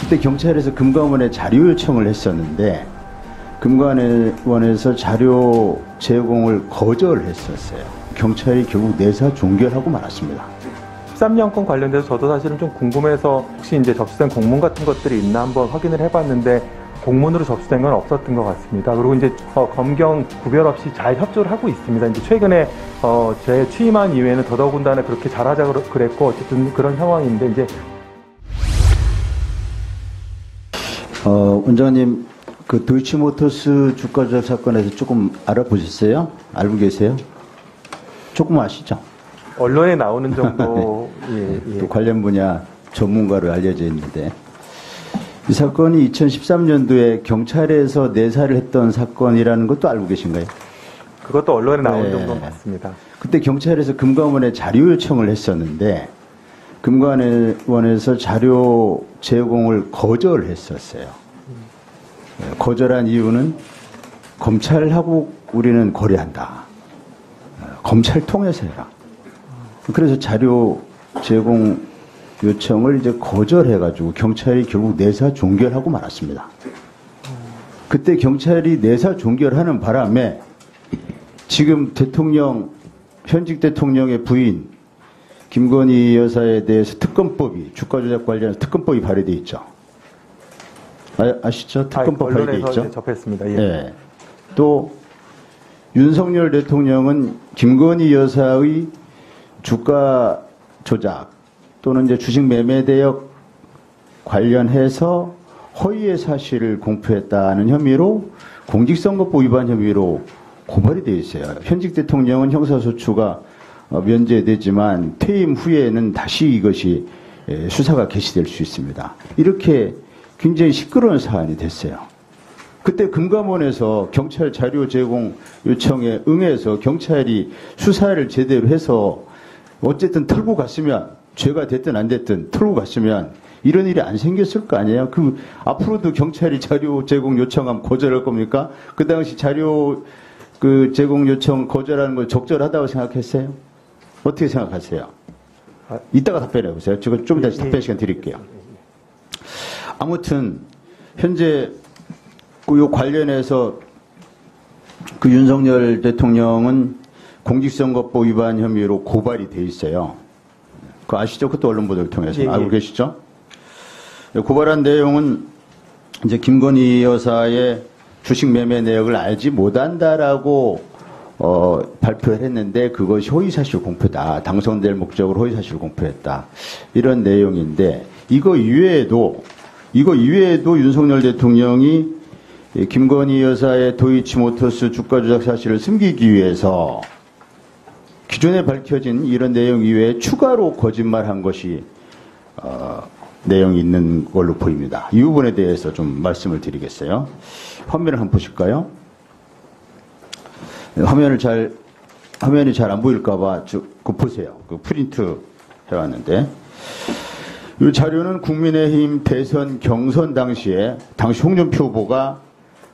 그때 경찰에서 금감원에 자료 요청을 했었는데 금감원에서 자료 제공을 거절했었어요. 경찰이 결국 내사 종결하고 말았습니다. 13년권 관련돼서 저도 사실은 좀 궁금해서 혹시 이제 접수된 공문 같은 것들이 있나 한번 확인을 해봤는데 공문으로 접수된 건 없었던 것 같습니다. 그리고 이제 검경 구별 없이 잘 협조를 하고 있습니다. 이제 최근에 제 취임한 이후에는 더더군다나 그렇게 잘하자 그랬고 어쨌든 그런 상황인데 이제 원장님 그 도이치모터스 주가 조작 사건에서 조금 알아보셨어요? 알고 계세요? 조금 아시죠? 언론에 나오는 정도 또 관련 분야 전문가로 알려져 있는데 이 사건이 2013년도에 경찰에서 내사를 했던 사건이라는 것도 알고 계신가요? 그것도 언론에 나온 정도는 맞습니다. 그때 경찰에서 금감원에 자료 요청을 했었는데 금감원에서 자료 제공을 거절했었어요. 거절한 이유는 검찰하고 우리는 거래한다. 검찰 통해서 해라. 그래서 자료 제공 요청을 이제 거절해가지고 경찰이 결국 내사 종결하고 말았습니다. 그때 경찰이 내사 종결하는 바람에 지금 현직 대통령의 부인 김건희 여사에 대해서 특검법이 주가 조작 관련 특검법이 발의돼 있죠. 아시죠? 특검법 발의돼 있죠. 접했습니다. 예. 네. 또 윤석열 대통령은 김건희 여사의 주가 조작 또는 이제 주식 매매 대역 관련해서 허위의 사실을 공표했다는 혐의로 공직선거법 위반 혐의로 고발이 되어 있어요. 현직 대통령은 형사소추가 면제되지만 퇴임 후에는 다시 이것이 수사가 개시될 수 있습니다. 이렇게 굉장히 시끄러운 사안이 됐어요. 그때 금감원에서 경찰 자료 제공 요청에 응해서 경찰이 수사를 제대로 해서 어쨌든 털고 갔으면 죄가 됐든 안 됐든 털고 갔으면 이런 일이 안 생겼을 거 아니에요. 앞으로도 경찰이 자료 제공 요청하면 거절할 겁니까? 그 당시 자료 제공 요청 거절하는 걸 적절하다고 생각했어요? 어떻게 생각하세요? 이따가 답변해 보세요. 제가 좀 이따 답변 시간 드릴게요. 아무튼 현재 요 관련해서 윤석열 대통령은 공직선거법 위반 혐의로 고발이 돼 있어요. 그거 아시죠? 그것도 언론 보도를 통해서 알고 계시죠? 고발한 내용은 이제 김건희 여사의 주식 매매 내역을 알지 못한다라고 발표를 했는데 그것이 허위사실 공표다. 당선될 목적으로 허위사실 공표했다. 이런 내용인데 이거 이외에도 윤석열 대통령이 김건희 여사의 도이치모터스 주가 조작 사실을 숨기기 위해서 기존에 밝혀진 이런 내용 이외에 추가로 거짓말한 것이 내용이 있는 걸로 보입니다. 이 부분에 대해서 좀 말씀을 드리겠어요. 화면을 한번 보실까요? 화면이 잘 안 보일까봐 그 보세요. 그 프린트 해왔는데 이 자료는 국민의힘 대선 경선 당시 홍준표 후보가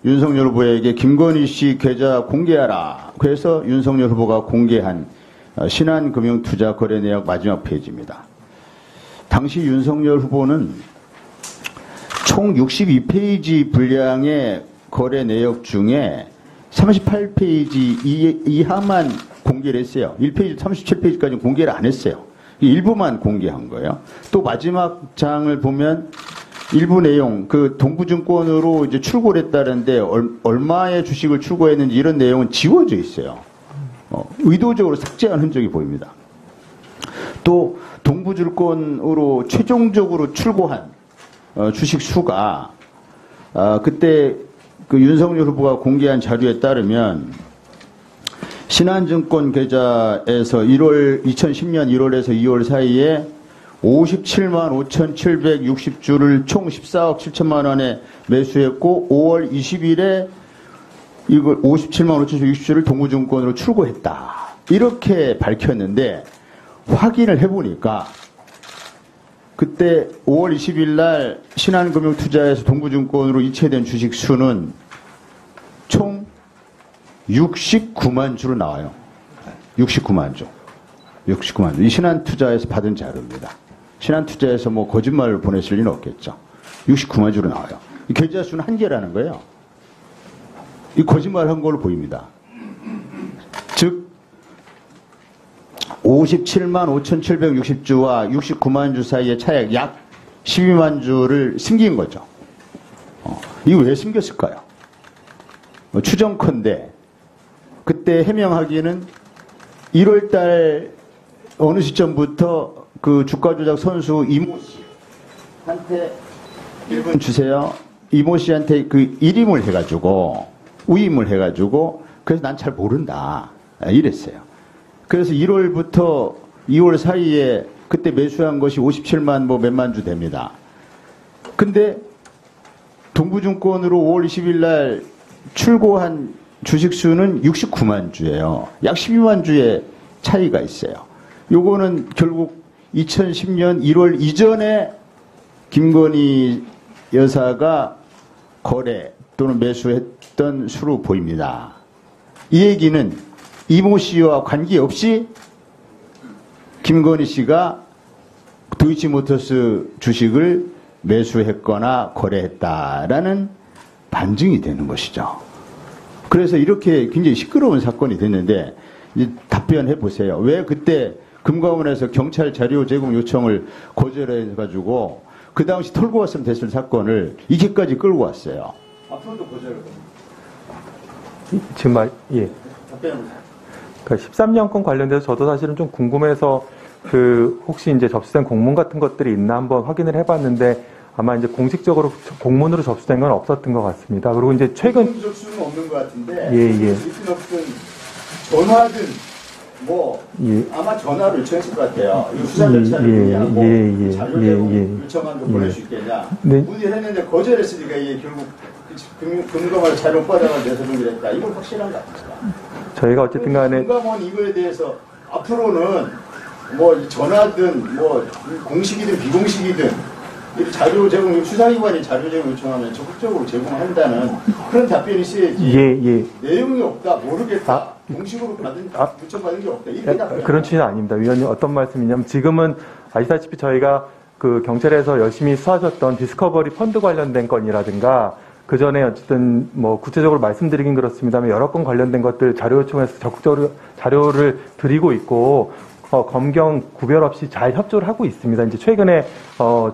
윤석열 후보에게 김건희 씨 계좌 공개하라. 그래서 윤석열 후보가 공개한 신한금융투자 거래 내역 마지막 페이지입니다. 당시 윤석열 후보는 총 62페이지 분량의 거래 내역 중에 38페이지 이하만 공개를 했어요. 1페이지 37페이지까지 공개를 안 했어요. 일부만 공개한 거예요. 또 마지막 장을 보면 일부 내용, 동부증권으로 이제 출고를 했다는데 얼마의 주식을 출고했는지 이런 내용은 지워져 있어요. 의도적으로 삭제한 흔적이 보입니다. 또 동부증권으로 최종적으로 출고한 주식 수가 그때 윤석열 후보가 공개한 자료에 따르면 신한증권 계좌에서 2010년 1월에서 2월 사이에 57만 5,760주를 총 14억 7천만 원에 매수했고 5월 20일에 이걸 57만 5,760주를 동부증권으로 출고했다. 이렇게 밝혔는데 확인을 해보니까 그때 5월 20일 날 신한금융투자에서 동부증권으로 이체된 주식 수는 총 69만 주로 나와요. 69만 주. 69만 주. 이 신한투자에서 받은 자료입니다. 신한투자에서 뭐 거짓말을 보냈을 리는 없겠죠. 69만 주로 나와요. 이 계좌 수는 한계라는 거예요. 이 거짓말한 걸로 보입니다. 즉 57만 5,760주와 69만 주 사이의 차액 약 12만 주를 숨긴 거죠. 이거 왜 숨겼을까요? 추정컨대 그때 해명하기에는 1월달 어느 시점부터 그 주가 조작 선수 이모 씨한테 1분 주세요. 이모 씨한테 그 일임을 해가지고 우임을 해가지고 그래서 난 잘 모른다 이랬어요. 그래서 1월부터 2월 사이에 그때 매수한 것이 57만 뭐 몇만 주 됩니다. 근데 동부증권으로 5월 20일 날 출고한 주식수는 69만 주예요. 약 12만 주의 차이가 있어요. 요거는 결국 2010년 1월 이전에 김건희 여사가 거래 또는 매수했던 수로 보입니다. 이 얘기는 이모 씨와 관계없이 김건희 씨가 도이치모터스 주식을 매수했거나 거래했다라는 반증이 되는 것이죠. 그래서 이렇게 굉장히 시끄러운 사건이 됐는데 이제 답변해 보세요. 왜 그때 금감원에서 경찰 자료 제공 요청을 거절해가지고 그 당시 털고 왔으면 됐을 사건을 이렇게까지 끌고 왔어요. 앞으로도 거절을. 지금 예. 답변해 보세요. 그러니까 13년권 관련돼서 저도 사실은 좀 궁금해서 그 혹시 이제 접수된 공문 같은 것들이 있나 한번 확인을 해봤는데 아마 이제 공식적으로 공문으로 접수된 건 없었던 것 같습니다. 그리고 이제 최근 접수는 없는 것 같은데 예. 있든 없든 전화든 뭐 예. 아마 전화를 요청했을 것 같아요. 이거 수사 절차를 그냥 자료 제공 요청한 거 보낼 수 있겠냐. 네. 문의를 했는데 거절했으니까 이게 결국 금감원을 잘못 받아가 내서는 그랬다. 이건 확실한 것 같습니다. 저희가 어쨌든 간에 금감원 이거에 대해서 앞으로는 뭐 전화든 뭐 공식이든 비공식이든 이 자료 제공, 수사기관이 자료 제공 요청하면 적극적으로 제공한다는 그런 답변이 있어야지. 예. 내용이 없다, 모르겠다, 공식으로 요청받은 게 없다. 이렇게 답변. 그런 취지는 아닙니다. 위원님 어떤 말씀이냐면 지금은 아시다시피 저희가 그 경찰에서 열심히 수사하셨던 디스커버리 펀드 관련된 건이라든가 그 전에 어쨌든 뭐 구체적으로 말씀드리긴 그렇습니다만 여러 건 관련된 것들 자료 요청해서 적극적으로 자료를 드리고 있고 검경 구별 없이 잘 협조를 하고 있습니다. 이제 최근에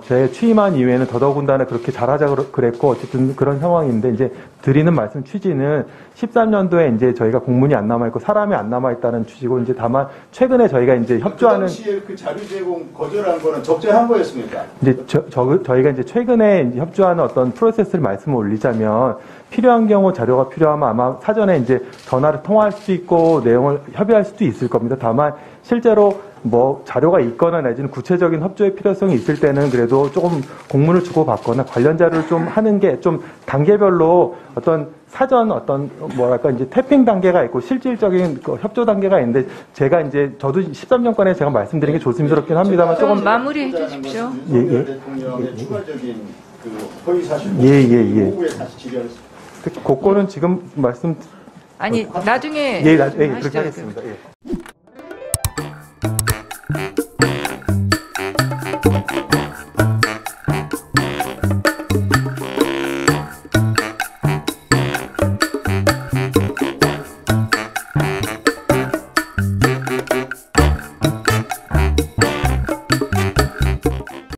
제 취임한 이후에는 더더군다나 그렇게 잘하자 그랬고 어쨌든 그런 상황인데 이제 드리는 말씀 취지는 13년도에 이제 저희가 공문이 안 남아 있고 사람이 안 남아 있다는 취지고 이제 다만 최근에 저희가 이제 협조하는 그 당시에 그 자료 제공 거절한 거는 적절한 거였습니까? 이제 저희가 이제 최근에 이제 협조하는 어떤 프로세스를 말씀을 올리자면 필요한 경우 자료가 필요하면 아마 사전에 이제 전화를 통화할 수도 있고 내용을 협의할 수도 있을 겁니다. 다만 실제로 뭐 자료가 있거나 내지는 구체적인 협조의 필요성이 있을 때는 그래도 조금 공문을 주고받거나 관련 자료를 좀 하는 게 좀 단계별로 어떤 사전 어떤 뭐랄까 이제 태핑 단계가 있고 실질적인 그 협조 단계가 있는데 제가 이제 저도 13년권에 제가 말씀드린 게 조심스럽긴 합니다만 조금 마무리해 주십시오. 윤석열 대통령의 추가적인 그 허위 사실 오후에 다시 질의하겠습니다. 그거는 지금 말씀 아니 나중에 그렇게 하시죠. 하겠습니다. 예.